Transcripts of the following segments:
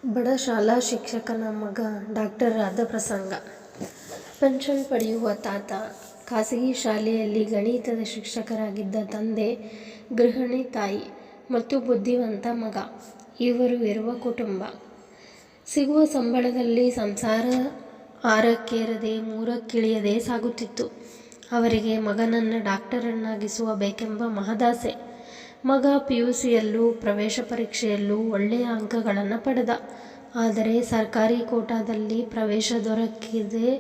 ಬಡ ಶಾಲಾ ಶಿಕ್ಷಕನ ಮಗ ಡಾಕ್ಟರ್ ಆದ ಪ್ರಸಂಗ. ಪೆನ್ಷನ್ ಪಡೆಯುವ ತಾತ, ಖಾಸಗಿ ಶಾಲೆಯಲ್ಲಿ ಗಣಿತದ ಶಿಕ್ಷಕರಾಗಿದ್ದ ತಂದೆ, ಗೃಹಿಣಿ ತಾಯಿ ಮತ್ತು ಬುದ್ಧಿವಂತ ಮಗ ಇವರು ಇರುವ ಕುಟುಂಬ. ಸಿಗುವ ಸಂಬಳದಲ್ಲಿ ಸಂಸಾರ ಆರಕ್ಕೇರದೆ ಮೂರಕ್ಕಿಳಿಯದೆ ಸಾಗುತ್ತಿತ್ತು. ಅವರಿಗೆ ಮಗನನ್ನು ಡಾಕ್ಟರನ್ನಾಗಿಸುವ ಬೇಕೆಂಬ ಮಹದಾಸೆ. ಮಗ PUCಯಲ್ಲೂ ಪ್ರವೇಶ ಪರೀಕ್ಷೆಯಲ್ಲೂ ಒಳ್ಳೆಯ ಅಂಕಗಳನ್ನು ಪಡೆದ. ಆದರೆ ಸರ್ಕಾರಿ ಕೋಟಾದಲ್ಲಿ ಪ್ರವೇಶ ದೊರಕದೆ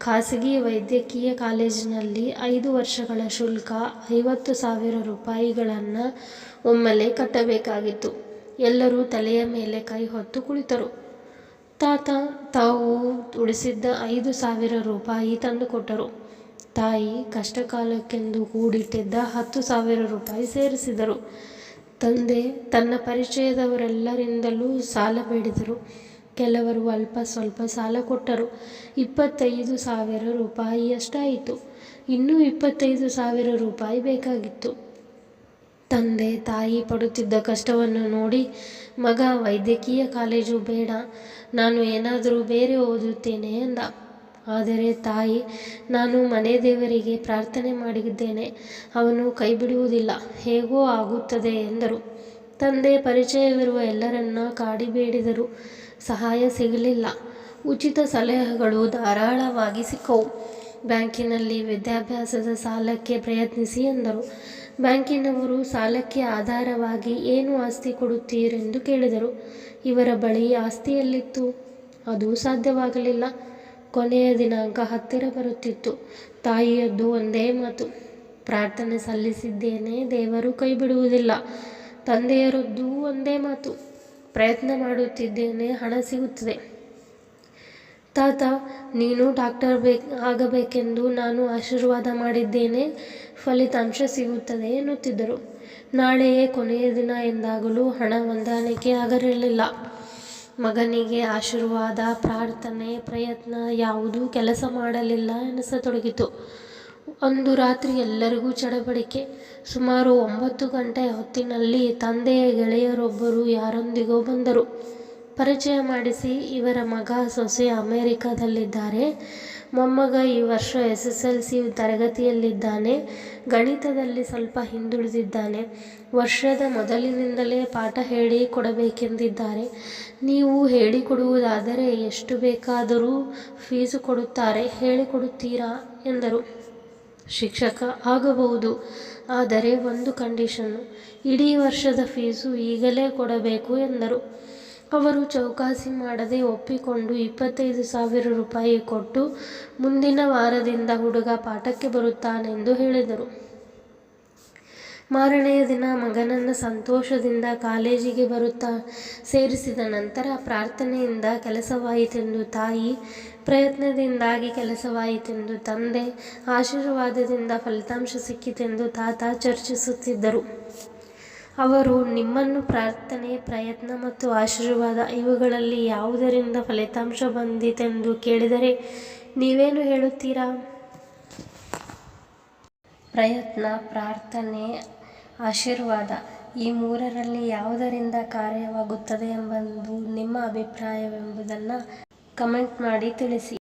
ಖಾಸಗಿ ವೈದ್ಯಕೀಯ ಕಾಲೇಜಿನಲ್ಲಿ 5 ವರ್ಷಗಳ ಶುಲ್ಕ 50,000 ರೂಪಾಯಿಗಳನ್ನು ಒಮ್ಮೆಲೇ ಕಟ್ಟಬೇಕಾಗಿತ್ತು. ಎಲ್ಲರೂ ತಲೆಯ ಮೇಲೆ ಕೈ ಹೊತ್ತು ಕುಳಿತರು. ತಾತ ತಾವು ಉಳಿಸಿದ್ದ 5,000 ರೂಪಾಯಿ ತಂದುಕೊಟ್ಟರು. ತಾಯಿ ಕಷ್ಟಕಾಲಕ್ಕೆಂದು ಕೂಡಿಟ್ಟಿದ್ದ 10,000 ರೂಪಾಯಿ ಸೇರಿಸಿದರು. ತಂದೆ ತನ್ನ ಪರಿಚಯದವರೆಲ್ಲರಿಂದಲೂ ಸಾಲ ಬೇಡಿದರು. ಕೆಲವರು ಅಲ್ಪ ಸ್ವಲ್ಪ ಸಾಲ ಕೊಟ್ಟರು. 25,000 ರೂಪಾಯಿಯಷ್ಟಾಯಿತು. ಇನ್ನೂ 25,000 ರೂಪಾಯಿ ಬೇಕಾಗಿತ್ತು. ತಂದೆ ತಾಯಿ ಪಡುತ್ತಿದ್ದ ಕಷ್ಟವನ್ನು ನೋಡಿ, ಮಗ ವೈದ್ಯಕೀಯ ಕಾಲೇಜು ಬೇಡ, ನಾನು ಏನಾದರೂ ಬೇರೆ ಓದುತ್ತೇನೆ ಎಂದ. ಆದರೆ ತಾಯಿ, ನಾನು ಮನೆ ದೇವರಿಗೆ ಪ್ರಾರ್ಥನೆ ಮಾಡಿದ್ದೇನೆ, ಅವನು ಕೈ ಬಿಡುವುದಿಲ್ಲ, ಹೇಗೋ ಆಗುತ್ತದೆ ಎಂದರು. ತಂದೆ ಪರಿಚಯವಿರುವ ಎಲ್ಲರನ್ನ ಕಾಡಿ ಬೇಡಿದರು. ಸಹಾಯ ಸಿಗಲಿಲ್ಲ. ಉಚಿತ ಸಲಹೆಗಳು ಧಾರಾಳವಾಗಿ ಸಿಕ್ಕವು. ಬ್ಯಾಂಕಿನಲ್ಲಿ ವಿದ್ಯಾಭ್ಯಾಸದ ಸಾಲಕ್ಕೆ ಪ್ರಯತ್ನಿಸಿ ಎಂದರು. ಬ್ಯಾಂಕಿನವರು ಸಾಲಕ್ಕೆ ಆಧಾರವಾಗಿ ಏನು ಆಸ್ತಿ ಕೊಡುತ್ತೀರೆಂದು ಕೇಳಿದರು. ಇವರ ಬಳಿ ಆಸ್ತಿಯೆಲ್ಲಿತ್ತು? ಅದೂ ಸಾಧ್ಯವಾಗಲಿಲ್ಲ. ಕೊನೆಯ ದಿನಾಂಕ ಹತ್ತಿರ ಬರುತ್ತಿತ್ತು. ತಾಯಿಯದ್ದು ಒಂದೇ ಮಾತು, ಪ್ರಾರ್ಥನೆ ಸಲ್ಲಿಸಿದ್ದೇನೆ, ದೇವರು ಕೈ ಬಿಡುವುದಿಲ್ಲ. ತಂದೆಯರದ್ದು ಒಂದೇ ಮಾತು, ಪ್ರಯತ್ನ ಮಾಡುತ್ತಿದ್ದೇನೆ, ಹಣ ಸಿಗುತ್ತದೆ. ತಾತ, ನೀನು ಡಾಕ್ಟರ್ ಆಗಬೇಕೆಂದು ನಾನು ಆಶೀರ್ವಾದ ಮಾಡಿದ್ದೇನೆ, ಫಲಿತಾಂಶ ಸಿಗುತ್ತದೆ ಎನ್ನುತ್ತಿದ್ದರು. ನಾಳೆಯೇ ಕೊನೆಯ ದಿನ ಎಂದಾಗಲೂ ಹಣ ಹೊಂದಾಣಿಕೆ ಆಗಿರಲಿಲ್ಲ. ಮಗನಿಗೆ ಆಶೀರ್ವಾದ, ಪ್ರಾರ್ಥನೆ, ಪ್ರಯತ್ನ ಯಾವುದೂ ಕೆಲಸ ಮಾಡಲಿಲ್ಲ ಎನಿಸತೊಡಗಿತು. ಒಂದು ರಾತ್ರಿ ಎಲ್ಲರಿಗೂ ಚಡಪಡಿಕೆ. ಸುಮಾರು 9 ಗಂಟೆಯ ಹೊತ್ತಿನಲ್ಲಿ ತಂದೆಯ ಗೆಳೆಯರೊಬ್ಬರು ಯಾರೊಂದಿಗೋ ಬಂದರು. ಪರಿಚಯ ಮಾಡಿಸಿ, ಇವರ ಮಗ ಸೊಸೆ ಅಮೆರಿಕದಲ್ಲಿದ್ದಾರೆ, ಮೊಮ್ಮಗ ಈ ವರ್ಷ SSLC ತರಗತಿಯಲ್ಲಿದ್ದಾನೆ, ಗಣಿತದಲ್ಲಿ ಸ್ವಲ್ಪ ಹಿಂದುಳಿದಿದ್ದಾನೆ, ವರ್ಷದ ಮೊದಲಿನಿಂದಲೇ ಪಾಠ ಹೇಳಿ ಕೊಡಬೇಕೆಂದಿದ್ದಾರೆ, ನೀವು ಹೇಳಿಕೊಡುವುದಾದರೆ ಎಷ್ಟು ಬೇಕಾದರೂ ಫೀಸು ಕೊಡುತ್ತಾರೆ, ಹೇಳಿಕೊಡುತ್ತೀರಾ ಎಂದರು. ಶಿಕ್ಷಕ ಆಗಬಹುದು, ಆದರೆ ಒಂದು ಕಂಡೀಷನ್ನು, ಇಡೀ ವರ್ಷದ ಫೀಸು ಈಗಲೇ ಕೊಡಬೇಕು ಎಂದರು. ಅವರು ಚೌಕಾಸಿ ಮಾಡದೆ ಒಪ್ಪಿಕೊಂಡು 25,000 ರೂಪಾಯಿ ಕೊಟ್ಟು, ಮುಂದಿನ ವಾರದಿಂದ ಹುಡುಗ ಪಾಠಕ್ಕೆ ಬರುತ್ತಾನೆಂದು ಹೇಳಿದರು. ಮಾರನೆಯ ದಿನ ಮಗನನ್ನು ಸಂತೋಷದಿಂದ ಕಾಲೇಜಿಗೆ ಸೇರಿಸಿದ ನಂತರ ಪ್ರಾರ್ಥನೆಯಿಂದ ಕೆಲಸವಾಯಿತೆಂದು ತಾಯಿ, ಪ್ರಯತ್ನದಿಂದಾಗಿ ಕೆಲಸವಾಯಿತೆಂದು ತಂದೆ, ಆಶೀರ್ವಾದದಿಂದ ಫಲಿತಾಂಶ ಸಿಕ್ಕಿತೆಂದು ತಾತ ಚರ್ಚಿಸುತ್ತಿದ್ದರು. ಅವರು ನಿಮ್ಮನ್ನು ಪ್ರಾರ್ಥನೆ, ಪ್ರಯತ್ನ ಮತ್ತು ಆಶೀರ್ವಾದ ಇವುಗಳಲ್ಲಿ ಯಾವುದರಿಂದ ಫಲಿತಾಂಶ ಬಂದಿತೆಂದು ಕೇಳಿದರೆ ನೀವೇನು ಹೇಳುತ್ತೀರಾ? ಪ್ರಯತ್ನ, ಪ್ರಾರ್ಥನೆ, ಆಶೀರ್ವಾದ ಈ ಮೂರರಲ್ಲಿ ಯಾವುದರಿಂದ ಕಾರ್ಯವಾಗುತ್ತದೆ ಎಂಬುದು ನಿಮ್ಮ ಅಭಿಪ್ರಾಯವೆಂಬುದನ್ನು ಕಮೆಂಟ್ ಮಾಡಿ ತಿಳಿಸಿ.